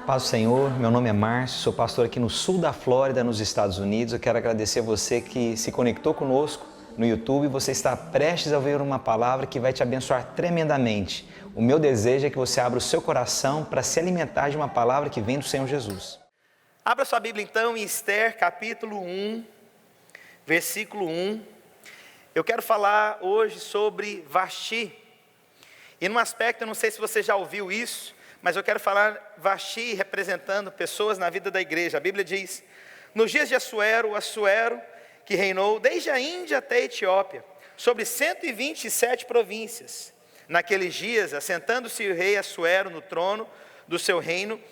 Paz do Senhor, meu nome é Márcio, sou pastor aqui no sul da Flórida, nos Estados Unidos. Eu quero agradecer a você que se conectou conosco no YouTube. Você está prestes a ouvir uma palavra que vai te abençoar tremendamente. O meu desejo é que você abra o seu coração para se alimentar de uma palavra que vem do Senhor Jesus. Abra sua Bíblia então em Esther, capítulo 1, versículo 1. Eu quero falar hoje sobre Vasti. E num aspecto, eu não sei se você já ouviu isso, mas eu quero falar Vasti representando pessoas na vida da igreja. A Bíblia diz: nos dias de Assuero, que reinou desde a Índia até a Etiópia, sobre 127 províncias. Naqueles dias, assentando-se o rei Assuero no trono do seu reino,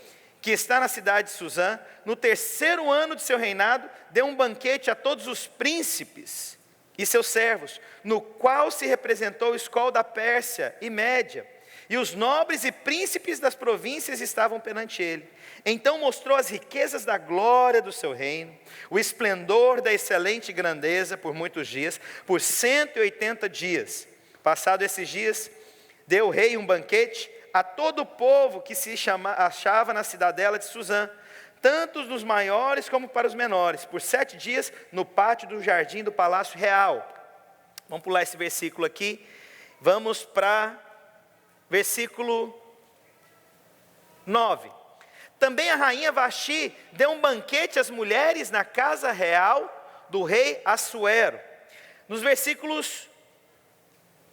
que está na cidade de Suzã, no terceiro ano de seu reinado, deu um banquete a todos os príncipes e seus servos, no qual se representou o escol da Pérsia e Média, e os nobres e príncipes das províncias estavam perante ele. Então mostrou as riquezas da glória do seu reino, o esplendor da excelente grandeza por muitos dias, por 180 dias. Passado esses dias, deu o rei um banquete a todo o povo que se achava na cidadela de Suzã, tanto dos maiores como para os menores, por 7 dias no pátio do jardim do palácio real. Vamos pular esse versículo aqui, vamos para versículo 9. Também a rainha Vasti deu um banquete às mulheres na casa real do rei Assuero. Nos versículos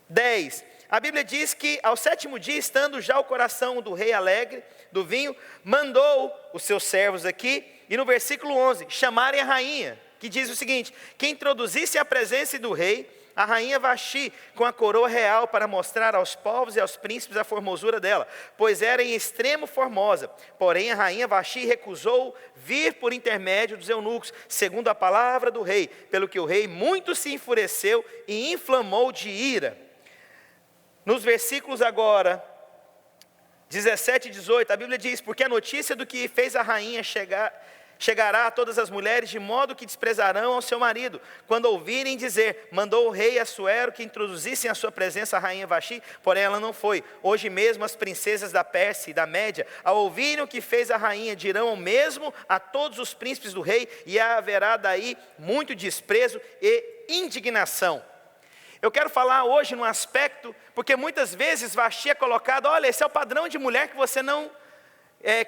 10, a Bíblia diz que ao 7º dia, estando já o coração do rei alegre do vinho, mandou os seus servos aqui, e no versículo 11, chamarem a rainha, que diz o seguinte: que introduzisse à presença do rei a rainha Vasti com a coroa real, para mostrar aos povos e aos príncipes a formosura dela, pois era em extremo formosa. Porém a rainha Vasti recusou vir por intermédio dos eunucos, segundo a palavra do rei, pelo que o rei muito se enfureceu e inflamou de ira. Nos versículos agora 17 e 18, a Bíblia diz: porque a notícia do que fez a rainha chegará a todas as mulheres, de modo que desprezarão ao seu marido, quando ouvirem dizer: mandou o rei Assuero que introduzissem à sua presença a rainha Vasti, porém ela não foi. Hoje mesmo as princesas da Pérsia e da Média, ao ouvirem o que fez a rainha, dirão o mesmo a todos os príncipes do rei, e haverá daí muito desprezo e indignação. Eu quero falar hoje num aspecto, porque muitas vezes Vasti é colocado: olha, esse é o padrão de mulher que você não...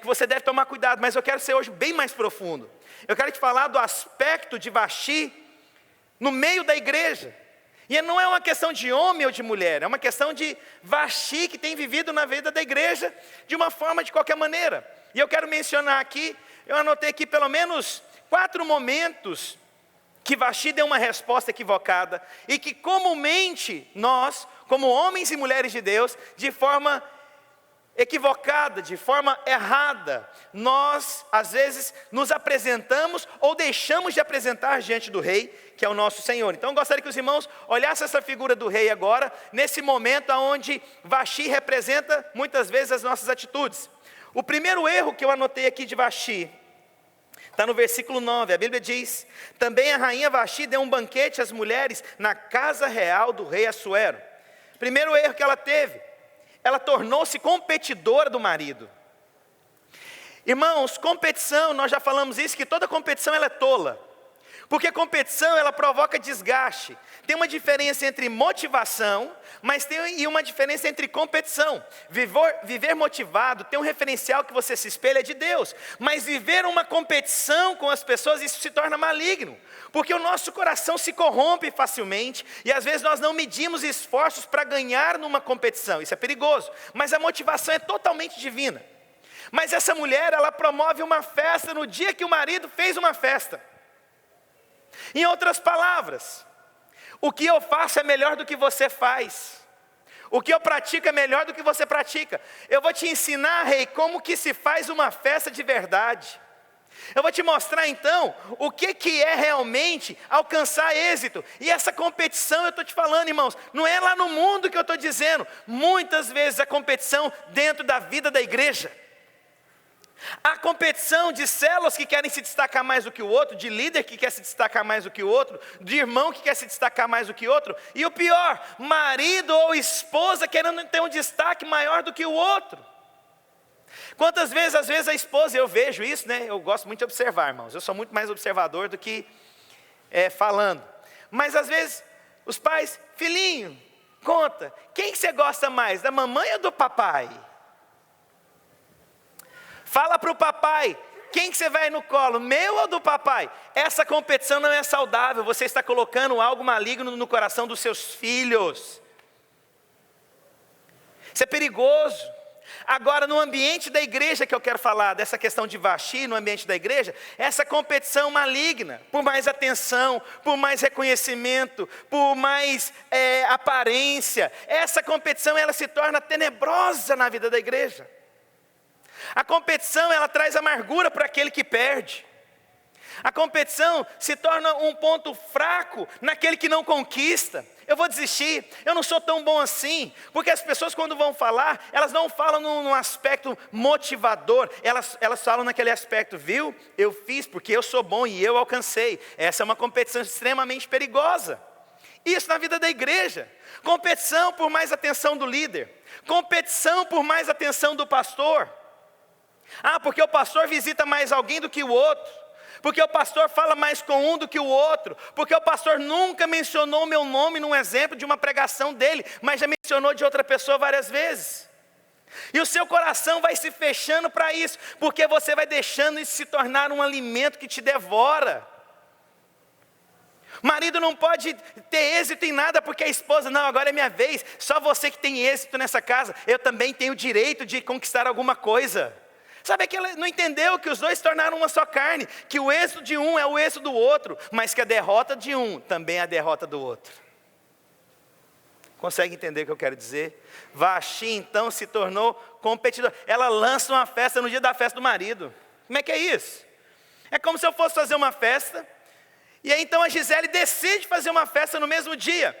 que você deve tomar cuidado, mas eu quero ser hoje bem mais profundo. Eu quero te falar do aspecto de Vasti no meio da igreja. E não é uma questão de homem ou de mulher, é uma questão de Vasti que tem vivido na vida da igreja de uma forma, de qualquer maneira. E eu quero mencionar aqui, eu anotei aqui pelo menos 4 momentos que Vasti deu uma resposta equivocada, e que comumente nós, como homens e mulheres de Deus, de forma equivocada, de forma errada, nós às vezes nos apresentamos ou deixamos de apresentar diante do rei, que é o nosso Senhor. Então eu gostaria que os irmãos olhassem essa figura do rei agora, nesse momento onde Vasti representa muitas vezes as nossas atitudes. O primeiro erro que eu anotei aqui de Vasti está no versículo 9, a Bíblia diz: também a rainha Vasti deu um banquete às mulheres na casa real do rei Assuero. Primeiro erro que ela teve: ela tornou-se competidora do marido. Irmãos, competição, nós já falamos isso, que toda competição ela é tola. Porque competição ela provoca desgaste. Tem uma diferença entre motivação, mas tem uma diferença entre competição. Viver motivado tem um referencial que você se espelha de Deus. Mas viver uma competição com as pessoas, isso se torna maligno. Porque o nosso coração se corrompe facilmente, e às vezes nós não medimos esforços para ganhar numa competição. Isso é perigoso. Mas a motivação é totalmente divina. Mas essa mulher, ela promove uma festa no dia que o marido fez uma festa. Em outras palavras, o que eu faço é melhor do que você faz. O que eu pratico é melhor do que você pratica. Eu vou te ensinar, rei, como que se faz uma festa de verdade. Eu vou te mostrar então o que é realmente alcançar êxito. E essa competição, eu estou te falando, irmãos, não é lá no mundo que eu estou dizendo. Muitas vezes a competição dentro da vida da igreja. Há competição de células que querem se destacar mais do que o outro, de líder que quer se destacar mais do que o outro, de irmão que quer se destacar mais do que o outro, e o pior, marido ou esposa querendo ter um destaque maior do que o outro. Quantas vezes, às vezes a esposa, eu vejo isso, né? Eu gosto muito de observar, irmãos. Eu sou muito mais observador do que falando. Mas às vezes os pais, filhinho, conta, quem que você gosta mais, da mamãe ou do papai? Fala para o papai, quem que você vai no colo, meu ou do papai? Essa competição não é saudável, você está colocando algo maligno no coração dos seus filhos. Isso é perigoso. Agora, no ambiente da igreja que eu quero falar, dessa questão de Vaxi, no ambiente da igreja, essa competição maligna, por mais atenção, por mais reconhecimento, por mais aparência, essa competição ela se torna tenebrosa na vida da igreja. A competição ela traz amargura para aquele que perde. A competição se torna um ponto fraco naquele que não conquista. Eu vou desistir, eu não sou tão bom assim. Porque as pessoas quando vão falar, elas não falam num aspecto motivador. Elas falam naquele aspecto, viu? Eu fiz porque eu sou bom e eu alcancei. Essa é uma competição extremamente perigosa. Isso na vida da igreja. Competição por mais atenção do líder. Competição por mais atenção do pastor. Porque o pastor visita mais alguém do que o outro. Porque o pastor fala mais com um do que o outro. Porque o pastor nunca mencionou o meu nome num exemplo de uma pregação dele, mas já mencionou de outra pessoa várias vezes. E o seu coração vai se fechando para isso, porque você vai deixando isso se tornar um alimento que te devora. O marido não pode ter êxito em nada, porque a esposa, não, agora é minha vez, só você que tem êxito nessa casa, eu também tenho o direito de conquistar alguma coisa. Sabe que ela não entendeu que os dois se tornaram uma só carne, que o êxito de um é o êxito do outro, mas que a derrota de um também é a derrota do outro. Consegue entender o que eu quero dizer? Vaxi então se tornou competidor. Ela lança uma festa no dia da festa do marido. Como é que é isso? É como se eu fosse fazer uma festa, e aí então a Gisele decide fazer uma festa no mesmo dia,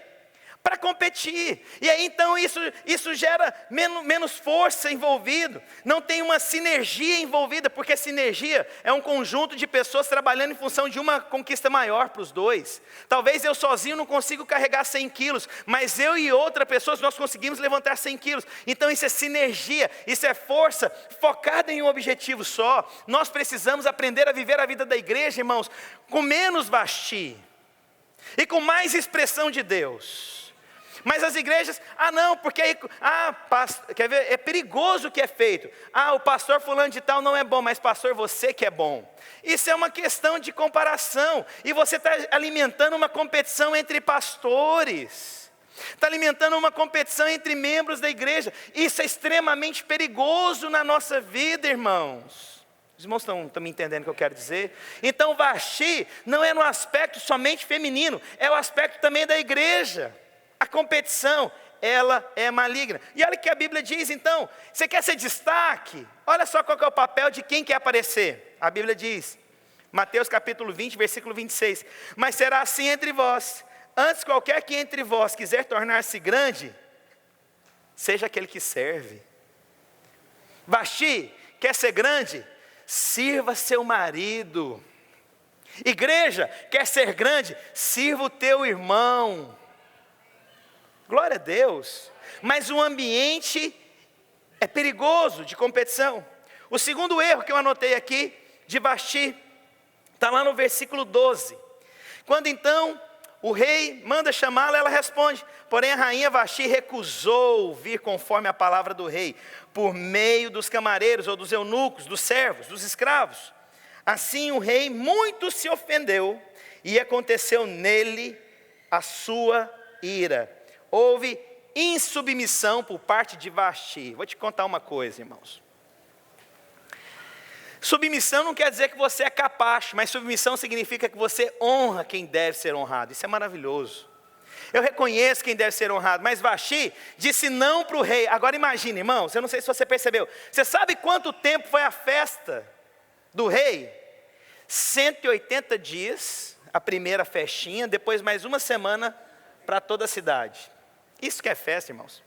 para competir, e aí então isso gera menos força envolvido, não tem uma sinergia envolvida, porque sinergia é um conjunto de pessoas trabalhando em função de uma conquista maior para os dois. Talvez eu sozinho não consiga carregar 100 quilos, mas eu e outra pessoa nós conseguimos levantar 100 quilos, então isso é sinergia, isso é força focada em um objetivo só. Nós precisamos aprender a viver a vida da igreja, irmãos, com menos Vaxi, e com mais expressão de Deus. Mas as igrejas, não, porque aí, quer ver, é perigoso o que é feito. O pastor fulano de tal não é bom, mas pastor você que é bom. Isso é uma questão de comparação, e você está alimentando uma competição entre pastores. Está alimentando uma competição entre membros da igreja. Isso é extremamente perigoso na nossa vida, irmãos. Os irmãos estão me entendendo o que eu quero dizer? Então Vaxi não é no aspecto somente feminino, é o aspecto também da igreja. A competição, ela é maligna. E olha o que a Bíblia diz então, você quer ser destaque? Olha só qual que é o papel de quem quer aparecer. A Bíblia diz, Mateus capítulo 20, versículo 26. Mas será assim entre vós, antes qualquer que entre vós quiser tornar-se grande, seja aquele que serve. Vaxi, quer ser grande? Sirva seu marido. Igreja, quer ser grande? Sirva o teu irmão. Glória a Deus, mas o ambiente é perigoso de competição. O segundo erro que eu anotei aqui, de Vaxi, está lá no versículo 12. Quando então o rei manda chamá-la, ela responde, porém a rainha Vaxi recusou vir conforme a palavra do rei, por meio dos camareiros ou dos eunucos, dos servos, dos escravos. Assim o rei muito se ofendeu, e aconteceu nele a sua ira. Houve insubmissão por parte de Vaxi. Vou te contar uma coisa, irmãos. Submissão não quer dizer que você é capacho, mas submissão significa que você honra quem deve ser honrado. Isso é maravilhoso. Eu reconheço quem deve ser honrado, mas Vaxi disse não para o rei. Agora imagine, irmãos, eu não sei se você percebeu. Você sabe quanto tempo foi a festa do rei? 180 dias, a primeira festinha, depois mais uma semana para toda a cidade. Isso que é festa, irmãos.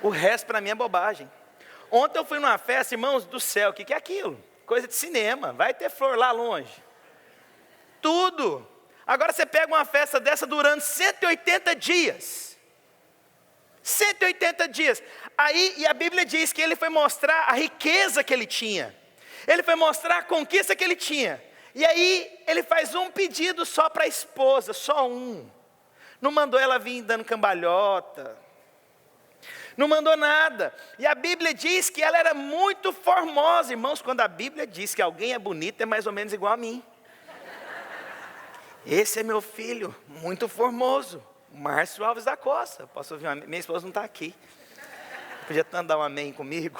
O resto para mim é bobagem. Ontem eu fui numa festa, irmãos do céu, o que é aquilo? Coisa de cinema, vai ter flor lá longe. Tudo. Agora você pega uma festa dessa durando 180 dias. 180 dias. Aí, e a Bíblia diz que ele foi mostrar a riqueza que ele tinha. Ele foi mostrar a conquista que ele tinha. E aí, ele faz um pedido só para a esposa, só um. Não mandou ela vir dando cambalhota. Não mandou nada. E a Bíblia diz que ela era muito formosa. Irmãos, quando a Bíblia diz que alguém é bonito, é mais ou menos igual a mim. Esse é meu filho, muito formoso, Márcio Alves da Costa. Posso ouvir minha esposa não está aqui. Podia tanto dar um amém comigo.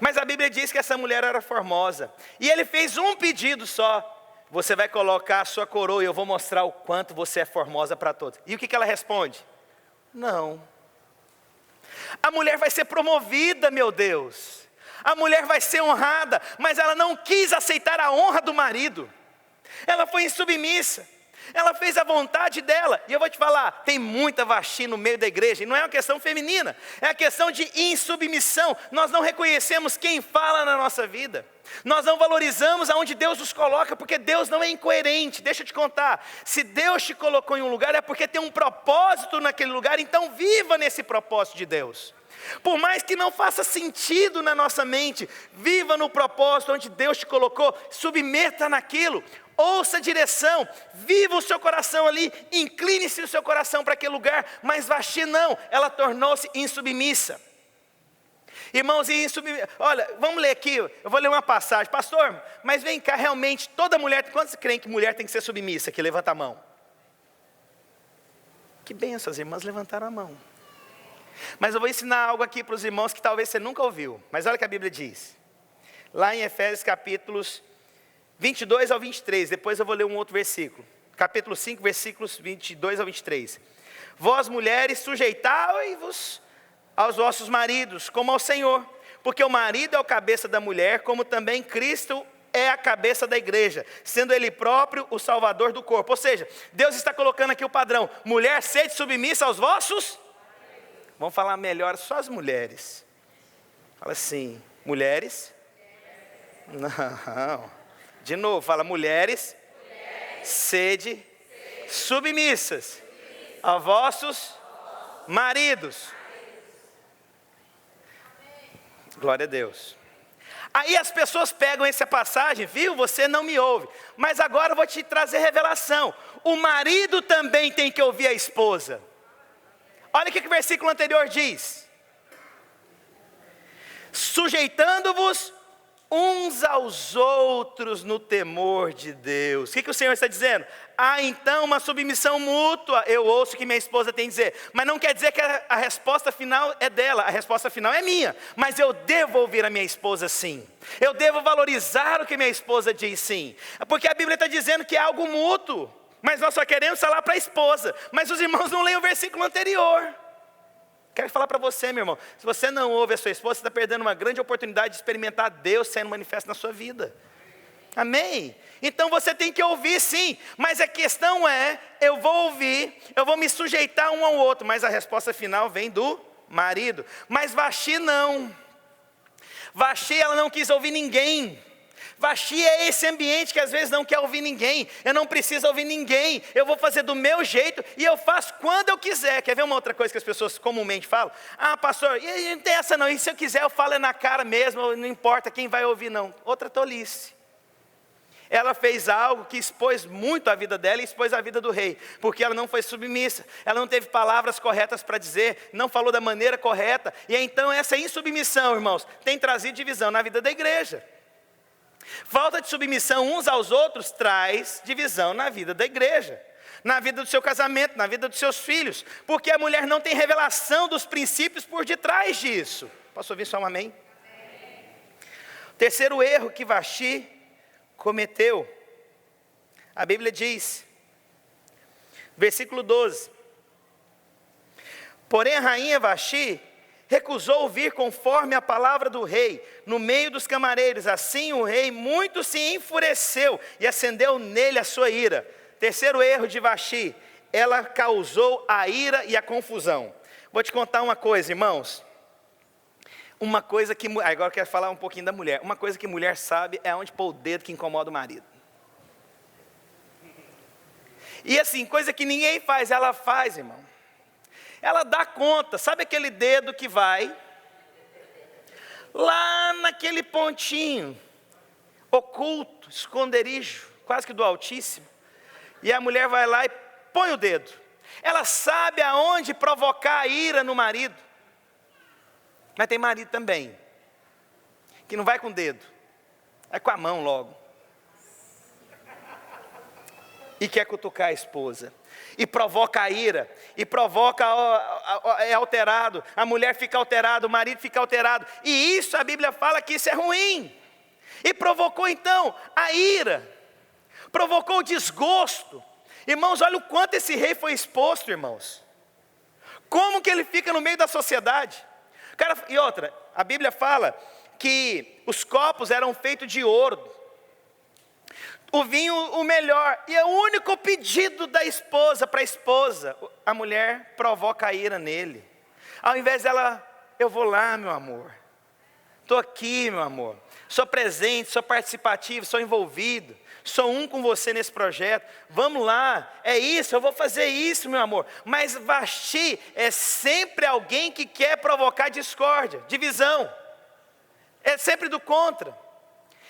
Mas a Bíblia diz que essa mulher era formosa. E ele fez um pedido só. Você vai colocar a sua coroa e eu vou mostrar o quanto você é formosa para todos. E o que ela responde? Não. A mulher vai ser promovida, meu Deus. A mulher vai ser honrada, mas ela não quis aceitar a honra do marido. Ela foi insubmissa. Ela fez a vontade dela. E eu vou te falar, tem muita Vasti no meio da igreja. E não é uma questão feminina, é a questão de insubmissão. Nós não reconhecemos quem fala na nossa vida. Nós não valorizamos aonde Deus nos coloca, porque Deus não é incoerente. Deixa eu te contar, se Deus te colocou em um lugar, é porque tem um propósito naquele lugar. Então viva nesse propósito de Deus. Por mais que não faça sentido na nossa mente, viva no propósito onde Deus te colocou, submeta naquilo. Ouça a direção, viva o seu coração ali, incline-se o seu coração para aquele lugar, mas Vasti não, ela tornou-se insubmissa. Irmãos, olha, vamos ler aqui, eu vou ler uma passagem. Pastor, mas vem cá, realmente, toda mulher, quantos creem que mulher tem que ser submissa? Aqui, levanta a mão. Que bênção, as irmãs levantaram a mão. Mas eu vou ensinar algo aqui para os irmãos que talvez você nunca ouviu. Mas olha o que a Bíblia diz. Lá em Efésios capítulos 22 ao 23, depois eu vou ler um outro versículo. Capítulo 5, versículos 22 ao 23. Vós mulheres, sujeitai-vos aos vossos maridos, como ao Senhor. Porque o marido é o cabeça da mulher, como também Cristo é a cabeça da igreja, sendo Ele próprio o salvador do corpo. Ou seja, Deus está colocando aqui o padrão. Mulher, sede submissa aos vossos. Vamos falar melhor só as mulheres. Fala assim, mulheres. Não. De novo, fala mulheres. Sede submissas a vossos maridos. Glória a Deus. Aí as pessoas pegam essa passagem, viu? Você não me ouve. Mas agora eu vou te trazer revelação. O marido também tem que ouvir a esposa. Olha o que o versículo anterior diz. Sujeitando-vos uns aos outros no temor de Deus. O que o Senhor está dizendo? Há então uma submissão mútua. Eu ouço o que minha esposa tem a dizer, mas não quer dizer que a resposta final é dela, a resposta final é minha. Mas eu devo ouvir a minha esposa sim. Eu devo valorizar o que minha esposa diz sim. Porque a Bíblia está dizendo que é algo mútuo, mas nós só queremos falar para a esposa. Mas os irmãos não leem o versículo anterior. Quero falar para você, meu irmão, se você não ouve a sua esposa, você está perdendo uma grande oportunidade de experimentar Deus sendo manifesto na sua vida. Amém? Então você tem que ouvir sim, mas a questão é, eu vou ouvir, eu vou me sujeitar um ao outro, mas a resposta final vem do marido. Mas Vasti não. Vasti, ela não quis ouvir ninguém. Vasti é esse ambiente que às vezes não quer ouvir ninguém. Eu não preciso ouvir ninguém. Eu vou fazer do meu jeito e eu faço quando eu quiser. Quer ver uma outra coisa que as pessoas comumente falam? Ah, pastor, não tem essa não. E se eu quiser eu falo na cara mesmo, não importa quem vai ouvir não. Outra tolice. Ela fez algo que expôs muito a vida dela e expôs a vida do rei. Porque ela não foi submissa. Ela não teve palavras corretas para dizer. Não falou da maneira correta. E então essa insubmissão, irmãos, tem trazido divisão na vida da igreja. Falta de submissão uns aos outros traz divisão na vida da igreja, na vida do seu casamento, na vida dos seus filhos, porque a mulher não tem revelação dos princípios por detrás disso. Posso ouvir só um amém? Amém. Terceiro erro que Vasti cometeu, a Bíblia diz, versículo 12: porém a rainha Vasti recusou vir conforme a palavra do rei, no meio dos camareiros. Assim o rei muito se enfureceu e acendeu nele a sua ira. Terceiro erro de Vasti, ela causou a ira e a confusão. Vou te contar uma coisa, irmãos. Uma coisa que, agora eu quero falar um pouquinho da mulher. Uma coisa que mulher sabe é onde pôr o dedo que incomoda o marido. E assim, coisa que ninguém faz, ela faz, irmão. ela dá conta, sabe aquele dedo que vai lá naquele pontinho, oculto, esconderijo, quase que do Altíssimo, e a mulher vai lá e põe o dedo. Ela sabe aonde provocar a ira no marido. Mas tem marido também, que não vai com o dedo, vai com a mão logo. E quer cutucar a esposa. E provoca a ira. E provoca, é alterado. A mulher fica alterada, o marido fica alterado. E isso, a Bíblia fala que isso é ruim. E provocou então a ira. Provocou o desgosto. Irmãos, olha o quanto esse rei foi exposto, irmãos. Como que ele fica no meio da sociedade. Cara, e outra, a Bíblia fala que os copos eram feitos de ouro. O vinho o melhor. E é o único pedido da esposa para a esposa. A mulher provoca a ira nele. Ao invés dela, eu vou lá, meu amor. Estou aqui, meu amor. Sou presente, sou participativo, sou envolvido. Sou um com você nesse projeto. Vamos lá, é isso, eu vou fazer isso, meu amor. Mas Vasti é sempre alguém que quer provocar discórdia, divisão. É sempre do contra.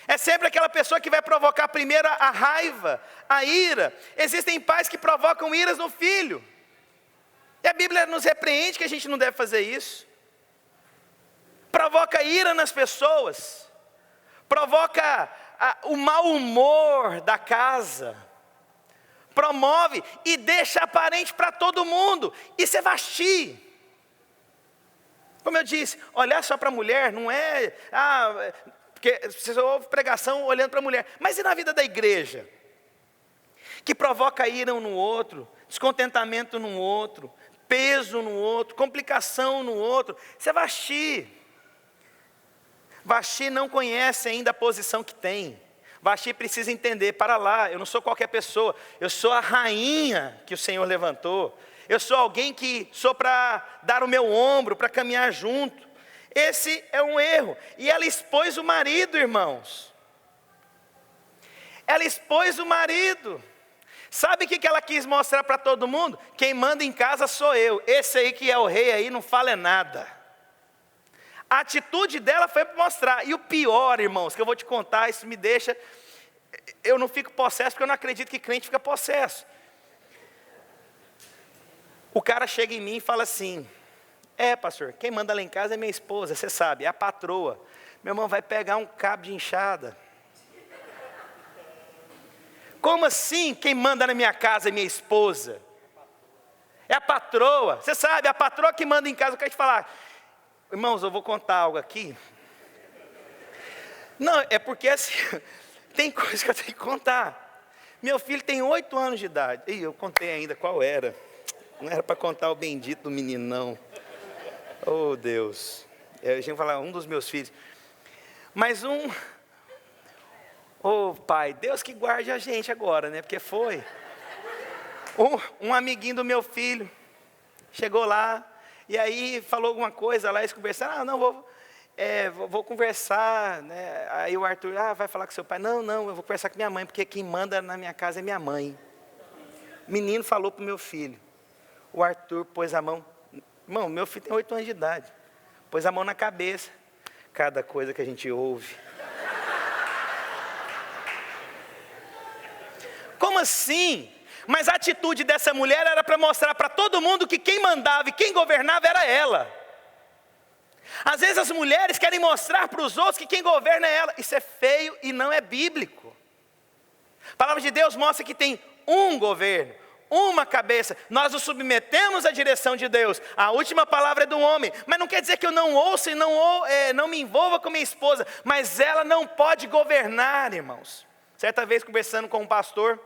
É sempre aquela pessoa que vai provocar primeiro a raiva, a ira. Existem pais que provocam iras no filho. E a Bíblia nos repreende que a gente não deve fazer isso. Provoca ira nas pessoas. Provoca o mau humor da casa. Promove e deixa aparente para todo mundo. Isso é Vasti. Como eu disse, olhar só para a mulher não é... porque você ouve pregação olhando para a mulher. Mas e na vida da igreja? Que provoca ira um no outro, descontentamento no outro, peso no outro, complicação no outro. Isso é Vasti. Vasti não conhece ainda a posição que tem. Vasti precisa entender, para lá, eu não sou qualquer pessoa. Eu sou a rainha que o Senhor levantou. Eu sou alguém que sou para dar o meu ombro, para caminhar junto. Esse é um erro. E ela expôs o marido, irmãos. Ela expôs o marido. Sabe o que ela quis mostrar para todo mundo? Quem manda em casa sou eu. Esse aí que é o rei aí não fala nada. A atitude dela foi para mostrar. E o pior, irmãos, que eu vou te contar, isso me deixa... Eu não fico possesso, porque eu não acredito que crente fica possesso. O cara chega em mim e fala assim... pastor, quem manda lá em casa é minha esposa, você sabe, é a patroa. Meu irmão, vai pegar um cabo de enxada. Como assim quem manda na minha casa é minha esposa? É a patroa, você sabe, é a patroa que manda em casa. Eu quero te falar, irmãos, eu vou contar algo aqui. Não, é porque assim, tem coisa que eu tenho que contar. Meu filho tem 8 anos de idade. Ih, eu contei ainda qual era. Não era para contar o bendito do menino, não. Oh, Deus. Eu tinha que falar um dos meus filhos. Mas oh, pai, Deus que guarde a gente agora, né? Porque foi. Um amiguinho do meu filho chegou lá, e aí falou alguma coisa lá, eles conversaram. Não, vou conversar, né? Aí o Arthur, vai falar com seu pai. Não, eu vou conversar com minha mãe, porque quem manda na minha casa é minha mãe. O menino falou para o meu filho. O Arthur pôs a mão... Irmão, meu filho tem 8 anos de idade. Pôs a mão na cabeça. Cada coisa que a gente ouve. Como assim? Mas a atitude dessa mulher era para mostrar para todo mundo que quem mandava e quem governava era ela. Às vezes as mulheres querem mostrar para os outros que quem governa é ela. Isso é feio e não é bíblico. A palavra de Deus mostra que tem um governo, uma cabeça. Nós nos submetemos à direção de Deus. A última palavra é do homem. Mas não quer dizer que eu não ouça e não me envolva com minha esposa. Mas ela não pode governar, irmãos. Certa vez conversando com um pastor,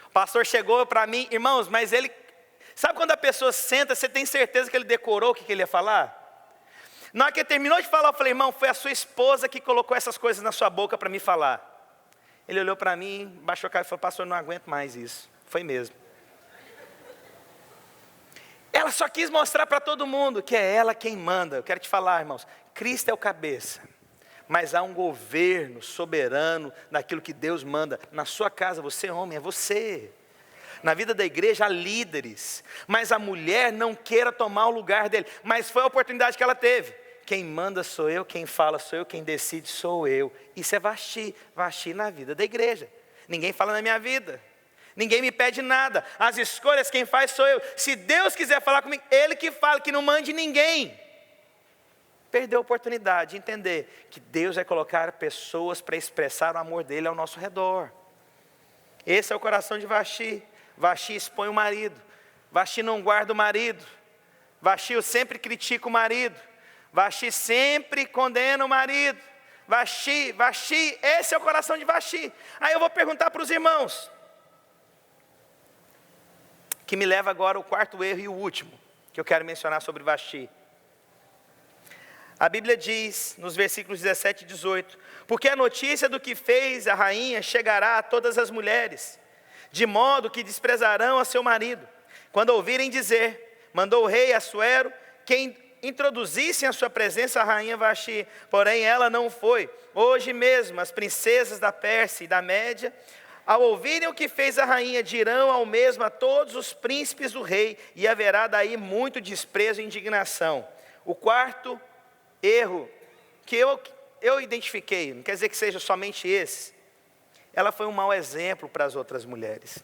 o pastor chegou para mim, irmãos, mas ele... Sabe quando a pessoa senta, você tem certeza que ele decorou o que ele ia falar? Na hora que ele terminou de falar, eu falei, irmão, foi a sua esposa que colocou essas coisas na sua boca para me falar. Ele olhou para mim, baixou a cara e falou, pastor, não aguento mais isso. Foi mesmo. Ela só quis mostrar para todo mundo que é ela quem manda. Eu quero te falar, irmãos, Cristo é o cabeça. Mas há um governo soberano naquilo que Deus manda. Na sua casa, você homem, é você. Na vida da igreja há líderes, mas a mulher não queira tomar o lugar dele. Mas foi a oportunidade que ela teve. Quem manda sou eu, quem fala sou eu, quem decide sou eu. Isso é Vasti na vida da igreja. Ninguém fala na minha vida. Ninguém me pede nada. As escolhas quem faz sou eu. Se Deus quiser falar comigo, Ele que fala, que não mande ninguém. Perdeu a oportunidade de entender que Deus vai colocar pessoas para expressar o amor dele ao nosso redor. Esse é o coração de Vasti. Vasti expõe o marido. Vasti não guarda o marido. Vasti sempre critica o marido. Vasti sempre condena o marido. Vasti, esse é o coração de Vasti. Aí eu vou perguntar para os irmãos, que me leva agora ao quarto erro e o último, que eu quero mencionar sobre Vasti. A Bíblia diz, nos versículos 17 e 18, porque a notícia do que fez a rainha chegará a todas as mulheres, de modo que desprezarão a seu marido. Quando ouvirem dizer, mandou o rei Assuero, quem introduzissem a sua presença a rainha Vasti, porém ela não foi. Hoje mesmo as princesas da Pérsia e da Média, ao ouvirem o que fez a rainha, dirão ao mesmo a todos os príncipes do rei, e haverá daí muito desprezo e indignação. O quarto erro que eu identifiquei, não quer dizer que seja somente esse, ela foi um mau exemplo para as outras mulheres.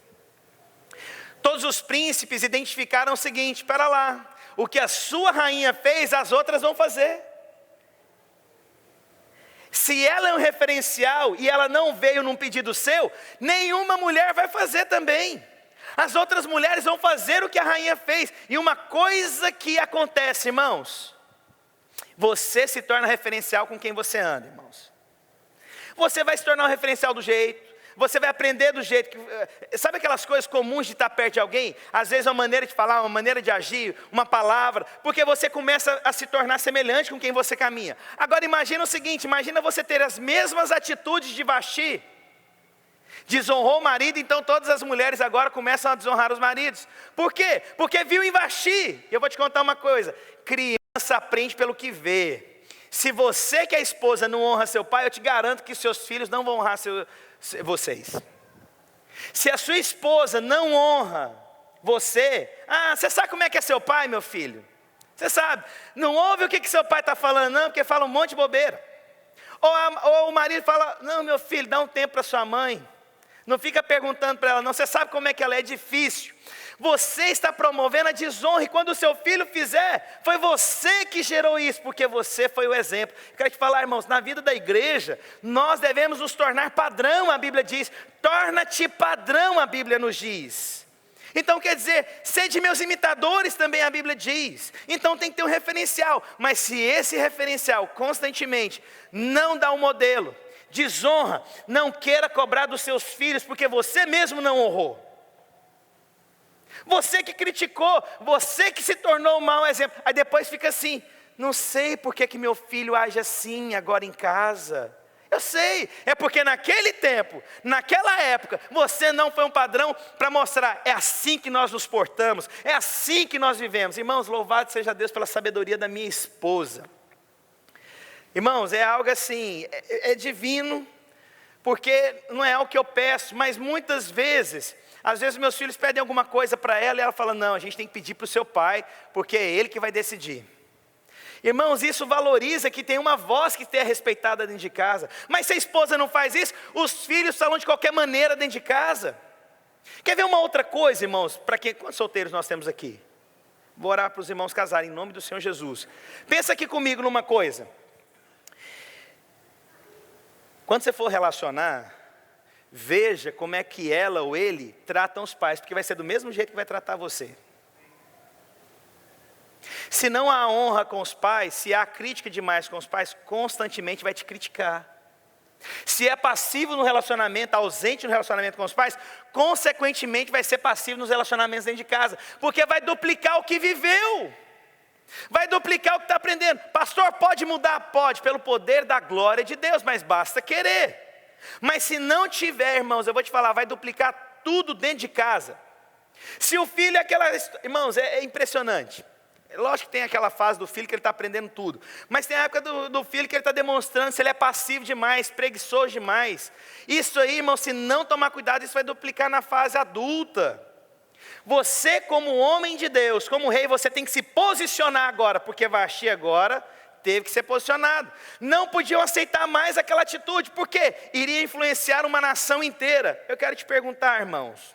Todos os príncipes identificaram o seguinte: espera lá, o que a sua rainha fez, as outras vão fazer. Se ela é um referencial e ela não veio num pedido seu, nenhuma mulher vai fazer também. As outras mulheres vão fazer o que a rainha fez. E uma coisa que acontece, irmãos, você se torna referencial com quem você anda, irmãos. Você vai se tornar um referencial do jeito. Você vai aprender do jeito que... Sabe aquelas coisas comuns de estar perto de alguém? Às vezes uma maneira de falar, uma maneira de agir, uma palavra. Porque você começa a se tornar semelhante com quem você caminha. Agora imagina o seguinte, imagina você ter as mesmas atitudes de Vasti. Desonrou o marido, então todas as mulheres agora começam a desonrar os maridos. Por quê? Porque viu em Vasti. Eu vou te contar uma coisa. Criança aprende pelo que vê. Se você que é esposa não honra seu pai, eu te garanto que seus filhos não vão honrar vocês. Se a sua esposa não honra você, você sabe como é que é seu pai, meu filho? Você sabe, não ouve o que seu pai está falando não, porque fala um monte de bobeira. Ou o marido fala, não meu filho, dá um tempo para sua mãe. Não fica perguntando para ela não, você sabe como é que ela é difícil. Você está promovendo a desonra, e quando o seu filho fizer, foi você que gerou isso, porque você foi o exemplo. Quero te falar, irmãos, na vida da igreja, nós devemos nos tornar padrão, a Bíblia diz. Torna-te padrão, a Bíblia nos diz. Então quer dizer, sede meus imitadores também, a Bíblia diz. Então tem que ter um referencial, mas se esse referencial constantemente não dá um modelo, desonra, não queira cobrar dos seus filhos, porque você mesmo não honrou. Você que criticou, você que se tornou um mau exemplo. Aí depois fica assim, não sei por que meu filho age assim agora em casa. Eu sei, é porque naquele tempo, naquela época, você não foi um padrão para mostrar, é assim que nós nos portamos, é assim que nós vivemos. Irmãos, louvado seja Deus pela sabedoria da minha esposa. Irmãos, é algo assim, é divino, porque não é algo que eu peço, mas muitas vezes... Às vezes meus filhos pedem alguma coisa para ela e ela fala, não, a gente tem que pedir para o seu pai, porque é ele que vai decidir. Irmãos, isso valoriza que tem uma voz que seja respeitada dentro de casa. Mas se a esposa não faz isso, os filhos falam de qualquer maneira dentro de casa. Quer ver uma outra coisa, irmãos? Quantos solteiros nós temos aqui? Vou orar para os irmãos casarem, em nome do Senhor Jesus. Pensa aqui comigo numa coisa. Quando você for relacionar... Veja como é que ela ou ele tratam os pais, porque vai ser do mesmo jeito que vai tratar você. Se não há honra com os pais, se há crítica demais com os pais, constantemente vai te criticar. Se é passivo no relacionamento, ausente no relacionamento com os pais, consequentemente vai ser passivo nos relacionamentos dentro de casa, porque vai duplicar o que viveu. Vai duplicar o que está aprendendo. Pastor, pode mudar? Pode, pelo poder da glória de Deus, mas basta querer. Mas se não tiver, irmãos, eu vou te falar, vai duplicar tudo dentro de casa. Se o filho é aquela... Irmãos, é impressionante. Lógico que tem aquela fase do filho que ele está aprendendo tudo. Mas tem a época do filho que ele está demonstrando se ele é passivo demais, preguiçoso demais. Isso aí, irmão, se não tomar cuidado, isso vai duplicar na fase adulta. Você, como homem de Deus, como rei, você tem que se posicionar agora, porque Vaxi agora teve que ser posicionado. Não podiam aceitar mais aquela atitude, porque iria influenciar uma nação inteira. Eu quero te perguntar, irmãos,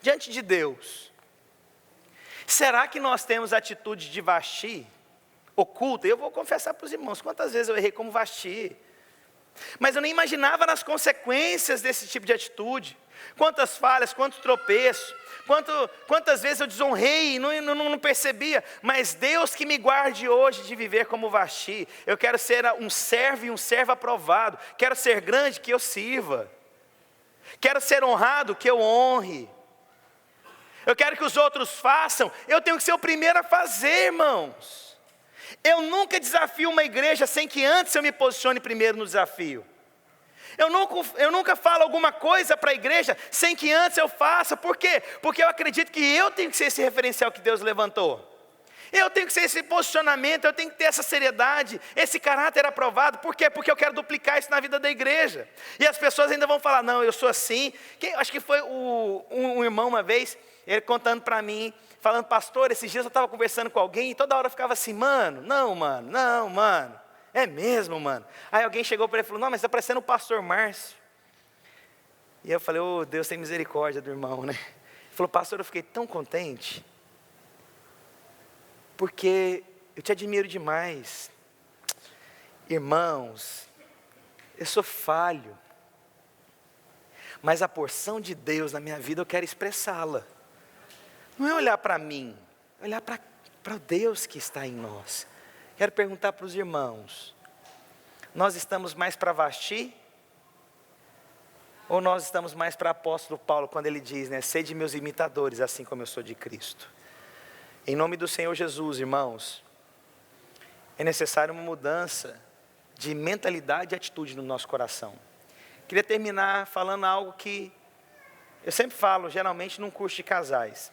diante de Deus, será que nós temos atitude de Vaxi oculta? Eu vou confessar para os irmãos, quantas vezes eu errei como Vaxi, mas eu nem imaginava nas consequências desse tipo de atitude. Quantas falhas, quantos tropeços, quantas vezes eu desonrei e não percebia. Mas Deus que me guarde hoje de viver como Vaxi. Eu quero ser um servo e um servo aprovado. Quero ser grande, que eu sirva. Quero ser honrado, que eu honre. Eu quero que os outros façam, eu tenho que ser o primeiro a fazer, irmãos. Eu nunca desafio uma igreja sem que antes eu me posicione primeiro no desafio. Eu nunca falo alguma coisa para a igreja sem que antes eu faça. Por quê? Porque eu acredito que eu tenho que ser esse referencial que Deus levantou. Eu tenho que ser esse posicionamento, eu tenho que ter essa seriedade, esse caráter aprovado. Por quê? Porque eu quero duplicar isso na vida da igreja. E as pessoas ainda vão falar, não, eu sou assim. Acho que foi um irmão uma vez, ele contando para mim, falando, pastor, esses dias eu estava conversando com alguém e toda hora eu ficava assim, mano. É mesmo, mano. Aí alguém chegou para ele e falou, não, mas está parecendo o pastor Márcio. E eu falei, oh, Deus tem misericórdia do irmão, né? Ele falou, pastor, eu fiquei tão contente, porque eu te admiro demais. Irmãos, eu sou falho, mas a porção de Deus na minha vida eu quero expressá-la. Não é olhar para mim, é olhar para o Deus que está em nós. Quero perguntar para os irmãos, nós estamos mais para Vaxi? Ou nós estamos mais para o apóstolo Paulo, quando ele diz, né, sede meus imitadores, assim como eu sou de Cristo. Em nome do Senhor Jesus, irmãos, é necessária uma mudança de mentalidade e atitude no nosso coração. Queria terminar falando algo que eu sempre falo, geralmente num curso de casais.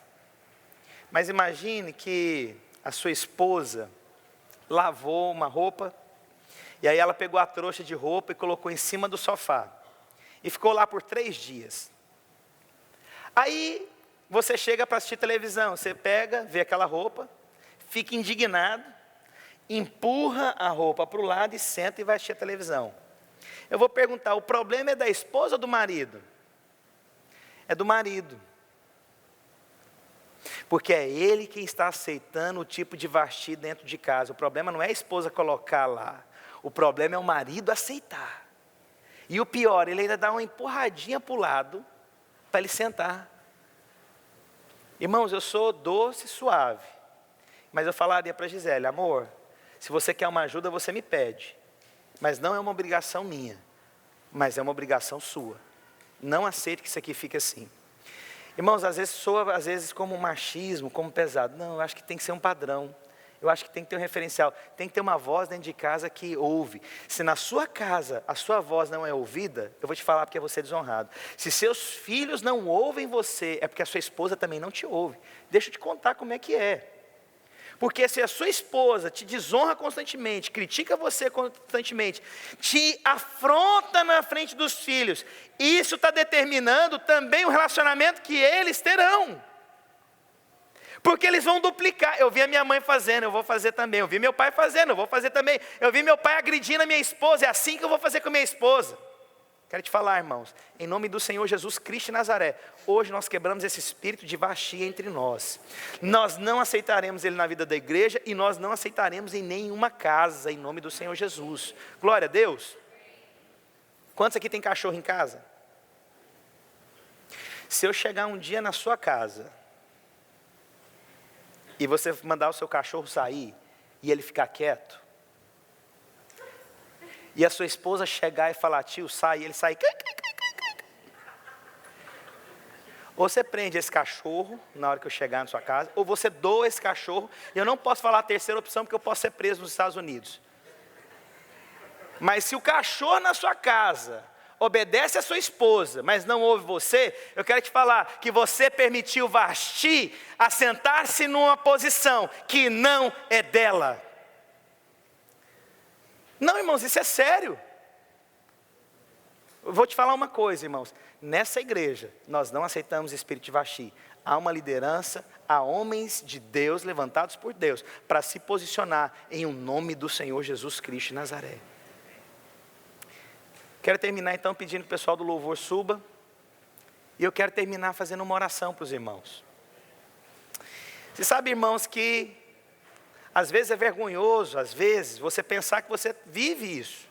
Mas imagine que a sua esposa lavou uma roupa, e aí ela pegou a trouxa de roupa e colocou em cima do sofá, e ficou lá por 3 dias. Aí você chega para assistir televisão, você pega, vê aquela roupa, fica indignado, empurra a roupa para o lado e senta e vai assistir a televisão. Eu vou perguntar, o problema é da esposa ou do marido? É do marido. Porque é ele quem está aceitando o tipo de Vaxi dentro de casa. O problema não é a esposa colocar lá. O problema é o marido aceitar. E o pior, ele ainda dá uma empurradinha para o lado, para ele sentar. Irmãos, eu sou doce e suave. Mas eu falaria para Gisele, amor, se você quer uma ajuda, você me pede. Mas não é uma obrigação minha. Mas é uma obrigação sua. Não aceite que isso aqui fique assim. Irmãos, às vezes soa como machismo, como pesado. Não, eu acho que tem que ser um padrão. Eu acho que tem que ter um referencial. Tem que ter uma voz dentro de casa que ouve. Se na sua casa a sua voz não é ouvida, eu vou te falar porque é você desonrado. Se seus filhos não ouvem você, é porque a sua esposa também não te ouve. Deixa eu te contar como é que é. Porque se a sua esposa te desonra constantemente, critica você constantemente, te afronta na frente dos filhos, isso está determinando também o relacionamento que eles terão. Porque eles vão duplicar. Eu vi a minha mãe fazendo, eu vou fazer também. Eu vi meu pai fazendo, eu vou fazer também. Eu vi meu pai agredindo a minha esposa, é assim que eu vou fazer com a minha esposa. Quero te falar, irmãos, em nome do Senhor Jesus Cristo de Nazaré, hoje nós quebramos esse espírito de Vaxi entre nós. Nós não aceitaremos ele na vida da igreja e nós não aceitaremos em nenhuma casa, em nome do Senhor Jesus. Glória a Deus. Quantos aqui tem cachorro em casa? Se eu chegar um dia na sua casa e você mandar o seu cachorro sair e ele ficar quieto, e a sua esposa chegar e falar, tio, sai, e ele sai, ou você prende esse cachorro na hora que eu chegar na sua casa, ou você doa esse cachorro, e eu não posso falar a terceira opção, porque eu posso ser preso nos Estados Unidos. Mas se o cachorro na sua casa obedece a sua esposa, mas não ouve você, eu quero te falar que você permitiu Vaxi assentar-se numa posição que não é dela. Não, irmãos, isso é sério. Eu vou te falar uma coisa, irmãos. Nessa igreja, nós não aceitamos espírito de Vaxi. há uma liderança, há homens de Deus levantados por Deus para se posicionar em o nome do Senhor Jesus Cristo de Nazaré. Quero terminar então pedindo que o pessoal do louvor suba. E eu quero terminar fazendo uma oração para os irmãos. Você sabe, irmãos, que às vezes é vergonhoso, às vezes, você pensar que você vive isso.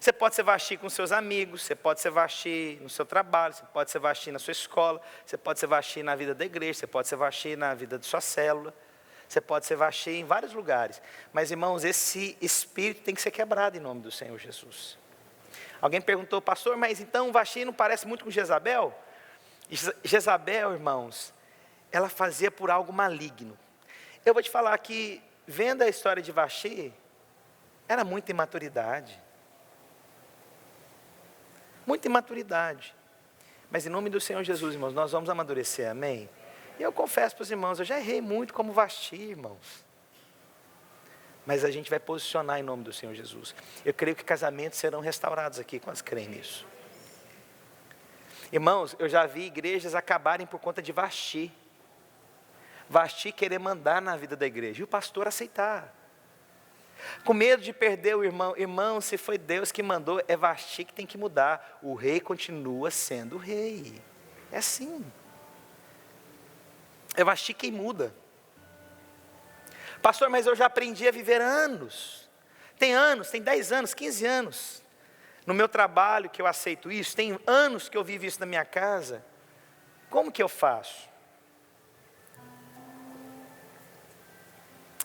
Você pode se vestir com seus amigos, você pode se vestir no seu trabalho, você pode se vestir na sua escola, você pode se vestir na vida da igreja, você pode se vestir na vida de sua célula, você pode se vestir em vários lugares. Mas, irmãos, esse espírito tem que ser quebrado em nome do Senhor Jesus. Alguém perguntou, pastor, mas então Vasti não parece muito com Jezabel? Jezabel, irmãos, ela fazia por algo maligno. Eu vou te falar que, vendo a história de Vasti, era muita imaturidade. Muita imaturidade. Mas em nome do Senhor Jesus, irmãos, nós vamos amadurecer, amém? E eu confesso para os irmãos, eu já errei muito como Vasti, irmãos. Mas a gente vai posicionar em nome do Senhor Jesus. Eu creio que casamentos serão restaurados aqui, quando creem nisso. Irmãos, eu já vi igrejas acabarem por conta de Vasti. Vasti querer mandar na vida da igreja e o pastor aceitar. Com medo de perder o irmão. Irmão, se foi Deus que mandou, é Vasti que tem que mudar. O rei continua sendo rei. É assim. É Vasti quem muda. Pastor, mas eu já aprendi a viver anos. Tem 10 anos, 15 anos. No meu trabalho que eu aceito isso, tem anos que eu vivo isso na minha casa. Como que eu faço?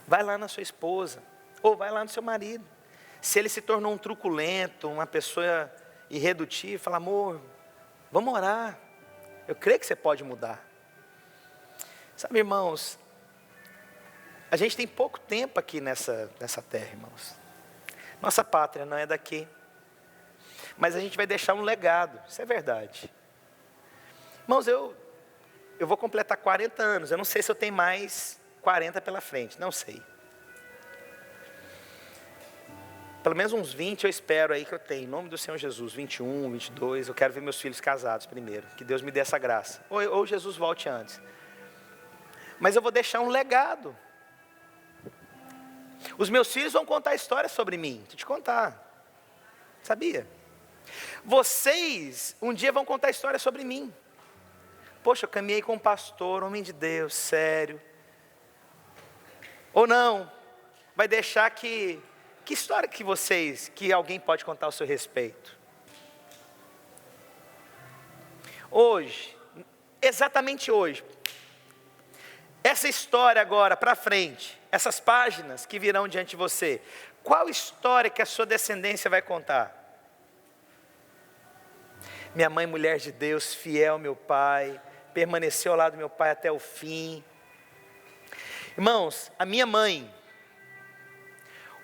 Vai lá na sua esposa, ou vai lá no seu marido. Se ele se tornou um truculento, uma pessoa irredutível, fala, amor, vamos orar. Eu creio que você pode mudar. Sabe, irmãos, a gente tem pouco tempo aqui nessa terra, irmãos. Nossa pátria não é daqui. Mas a gente vai deixar um legado, isso é verdade. Irmãos, eu vou completar 40 anos, eu não sei se eu tenho mais 40 pela frente, não sei. Pelo menos uns 20 eu espero aí que eu tenho, em nome do Senhor Jesus, 21, 22, eu quero ver meus filhos casados primeiro, que Deus me dê essa graça, ou Jesus volte antes. Mas eu vou deixar um legado. Os meus filhos vão contar histórias sobre mim, deixa eu te contar, sabia? Vocês um dia vão contar histórias sobre mim. Poxa, eu caminhei com um pastor, homem de Deus, sério. Ou não, vai deixar que história que alguém pode contar ao seu respeito? Hoje, exatamente hoje, essa história agora para frente, essas páginas que virão diante de você, qual história que a sua descendência vai contar? Minha mãe, mulher de Deus, fiel ao meu pai, permaneceu ao lado do meu pai até o fim. Irmãos, a minha mãe,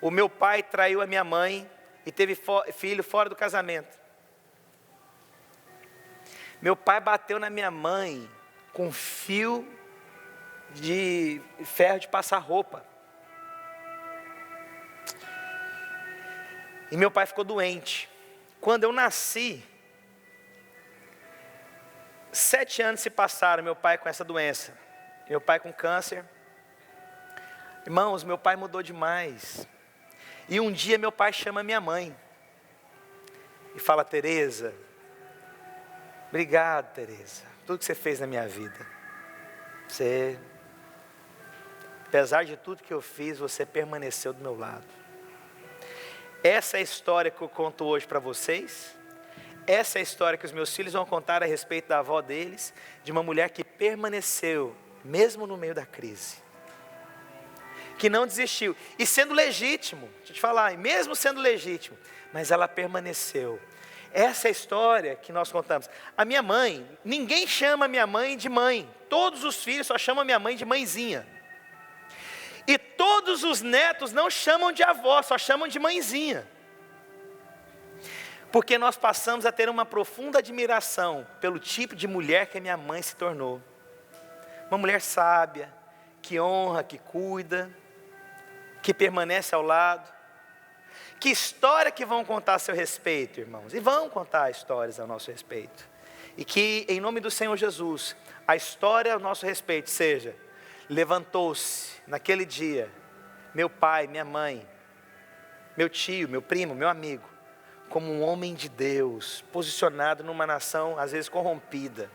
o meu pai traiu a minha mãe e teve filho fora do casamento. Meu pai bateu na minha mãe com fio de ferro de passar roupa. E meu pai ficou doente. Quando eu nasci, 7 anos se passaram, meu pai com essa doença. Meu pai com câncer. Irmãos, meu pai mudou demais. E um dia meu pai chama minha mãe. E fala, Tereza, obrigado, Tereza. Tudo que você fez na minha vida. Você, apesar de tudo que eu fiz, você permaneceu do meu lado. Essa é a história que eu conto hoje para vocês. Essa é a história que os meus filhos vão contar a respeito da avó deles, de uma mulher que permaneceu, mesmo no meio da crise. Que não desistiu, e sendo legítimo, deixa eu te falar, e mesmo sendo legítimo, mas ela permaneceu. Essa é a história que nós contamos. A minha mãe, ninguém chama minha mãe de mãe, todos os filhos só chamam minha mãe de mãezinha. E todos os netos não chamam de avó, só chamam de mãezinha. Porque nós passamos a ter uma profunda admiração pelo tipo de mulher que a minha mãe se tornou. Uma mulher sábia, que honra, que cuida, que permanece ao lado. Que história que vão contar a seu respeito, irmãos? E vão contar histórias a nosso respeito. E que, em nome do Senhor Jesus, a história ao nosso respeito seja: levantou-se naquele dia meu pai, minha mãe, meu tio, meu primo, meu amigo, como um homem de Deus, posicionado numa nação às vezes corrompida.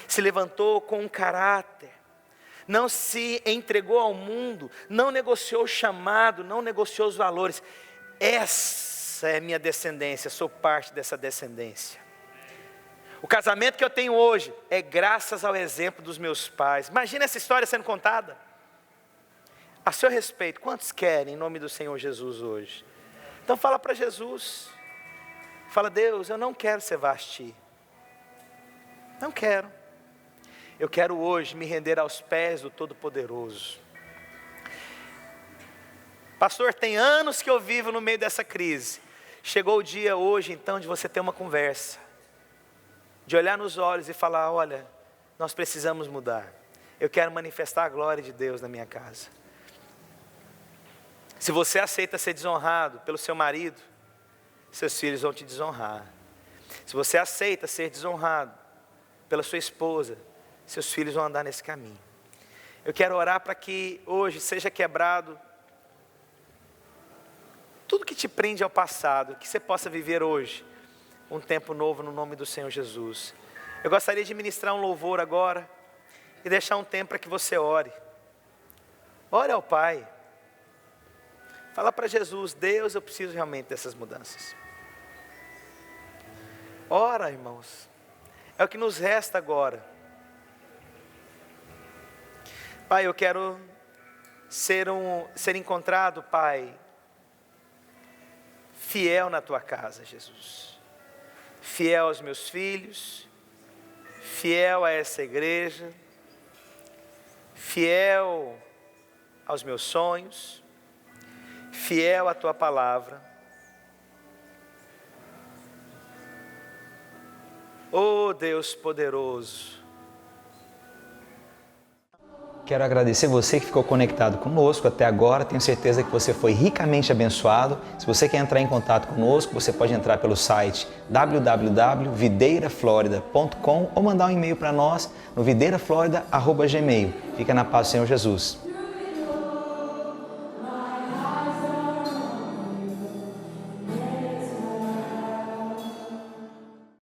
Se levantou com um caráter, não se entregou ao mundo, não negociou o chamado, não negociou os valores. Essa é minha descendência, sou parte dessa descendência. O casamento que eu tenho hoje é graças ao exemplo dos meus pais. Imagina essa história sendo contada. A seu respeito, quantos querem em nome do Senhor Jesus hoje? Então fala para Jesus. Fala: Deus, eu não quero ser Vasti. Não quero. Eu quero hoje me render aos pés do Todo-Poderoso. Pastor, tem anos que eu vivo no meio dessa crise. Chegou o dia hoje então de você ter uma conversa. De olhar nos olhos e falar: olha, nós precisamos mudar. Eu quero manifestar a glória de Deus na minha casa. Se você aceita ser desonrado pelo seu marido, seus filhos vão te desonrar. Se você aceita ser desonrado pela sua esposa, seus filhos vão andar nesse caminho. Eu quero orar para que hoje seja quebrado tudo que te prende ao passado, que você possa viver hoje um tempo novo no nome do Senhor Jesus. Eu gostaria de ministrar um louvor agora e deixar um tempo para que você ore. Ore ao Pai. Fala para Jesus: Deus, eu preciso realmente dessas mudanças. Ora, irmãos, é o que nos resta agora. Pai, eu quero ser encontrado, Pai, fiel na Tua casa, Jesus. Fiel aos meus filhos, fiel a essa igreja, fiel aos meus sonhos, fiel à Tua palavra. Oh Deus poderoso. Quero agradecer você que ficou conectado conosco até agora. Tenho certeza que você foi ricamente abençoado. Se você quer entrar em contato conosco, você pode entrar pelo site www.videiraflorida.com ou mandar um e-mail para nós no videiraflorida@gmail.com. Fica na paz do Senhor Jesus.